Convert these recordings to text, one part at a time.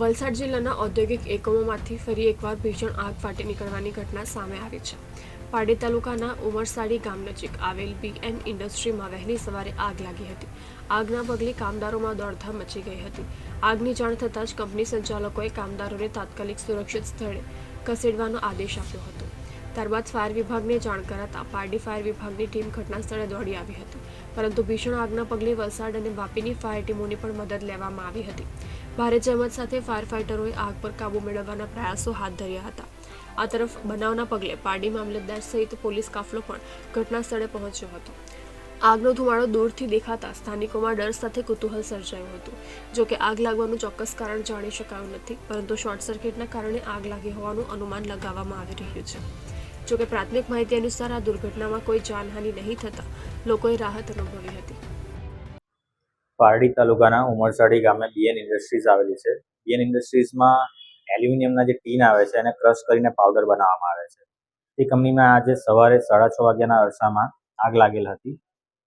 વલસાડ જિલ્લાના ઔદ્યોગિક એકમોમાંથી ફરી એકવાર ભીષણ આગ ફાટી નીકળવાની ઘટના સામે આવી છે. પારડી તાલુકાના ઉમરસાડી ગામ નજીક આવેલ બીએન ઇન્ડસ્ટ્રીમાં વહેલી સવારે આગ લાગી હતી. આગના પગલે કામદારોમાં દોડધામ મચી ગઈ હતી. આગની જાણ થતાં જ કંપની સંચાલકોએ કામદારોને તાત્કાલિક સુરક્ષિત સ્થળે ખસેડવાનો આદેશ આપ્યો હતો. ત્યારબાદ ફાયર વિભાગને જાણ કરાતા પારડી ફાયર વિભાગની ટીમ ઘટના સ્થળે દોડી આવી હતી, પરંતુ ભીષણ આગના પગલે વલસાડ અને વાપીની ફાયર ટીમોની પણ મદદ લેવામાં આવી હતી. ભારે જહેમત સાથે ફાયર ફાઇટરોએ આગ પર કાબૂ મેળવવાના પ્રયાસો હાથ ધર્યા હતા. આ તરફ બનાવના પગલે પારડી મામલતદાર સહિત પોલીસ કાફલો પણ ઘટના સ્થળે પહોંચ્યો હતો. આગનો ધુમાડો દૂરથી દેખાતા સ્થાનિકોમાં ડર સાથે કુતૂહલ સર્જાયું હતું. જોકે આગ લાગવાનું ચોક્કસ કારણ જાણી શકાયું નથી, પરંતુ શોર્ટ સર્કિટના કારણે આગ લાગી હોવાનું અનુમાન લગાવવામાં આવી રહ્યું છે. જોકે પ્રાથમિક માહિતી અનુસાર આ દુર્ઘટનામાં કોઈ જાનહાનિ નહીં થતાં લોકોએ રાહત અનુભવી હતી. પારડી તાલુકાના ઉમરસાડી ગામે બીએન ઇન્ડસ્ટ્રીઝ આવેલી છે. બીએન ઇન્ડસ્ટ્રીઝમાં એલ્યુમિનિયમના જે ટીન આવે છે એને ક્રશ કરીને પાવડર બનાવવામાં આવે છે. તે કંપનીમાં આજે સવારે 6:30 વાગ્યાના અરસામાં આગ લાગેલ હતી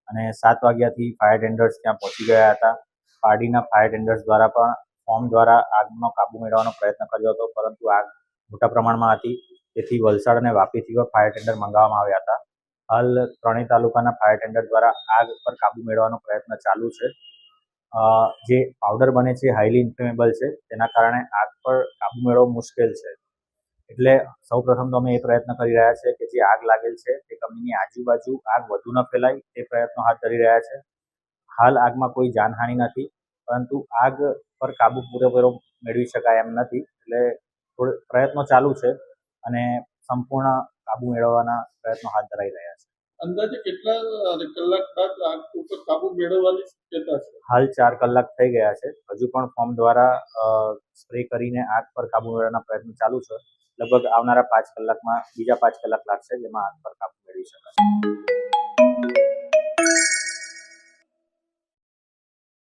અને 7 વાગ્યાથી ફાયર ટેન્ડર્સ ત્યાં પહોંચી ગયા હતા. પારડીના ફાયર ટેન્ડર્સ દ્વારા પણ ફોર્મ દ્વારા આગનો કાબુ મેળવવાનો પ્રયત્ન કર્યો હતો, પરંતુ આગ મોટા પ્રમાણમાં હતી, તેથી વલસાડ અને વાપીથી પણ ફાયર ટેન્ડર મંગાવવામાં આવ્યા હતા. હાલ ત્રણેય તાલુકાના ફાયર ટેન્ડર દ્વારા આગ પર કાબુ મેળવવાનો પ્રયત્ન ચાલુ છે. જે પાવડર બને છે હાઈલી ઇન્ફ્લેમેબલ છે, તેના કારણે આગ પર કાબુ મેળવવો મુશ્કેલ છે. એટલે સૌપ્રથમ તો અમે એ પ્રયત્ન કરી રહ્યા છે કે જે આગ લાગેલ છે તે કંપનીની આજુબાજુ આગ વધુ ન ફેલાય તે પ્રયત્નો હાથ ધરી રહ્યા છે. હાલ આગમાં કોઈ જાનહાનિ નથી, પરંતુ આગ પર કાબુ પૂરેપૂરો મેળવી શકાય એમ નથી, એટલે પ્રયત્નો ચાલુ છે અને સંપૂર્ણ કાબુ મેળવવાના પ્રયત્નો હાથ ધરાઈ રહ્યા છે. અંદાજે કેટલા કલાક બાદ આગ ઉપર કાબુ મેળવવાની શક્યતા છે? હાલ 4 કલાક થઈ ગયા છે. હજુ પણ ફોર્મ દ્વારા સ્પ્રે કરીને આગ પર કાબુ મેળવવાના પ્રયત્ન ચાલુ છે. લગભગ આવનારા 5 કલાકમાં બીજા 5 કલાક લાગશે, જેમાં આગ પર કાબુ મેળવી શકાશે.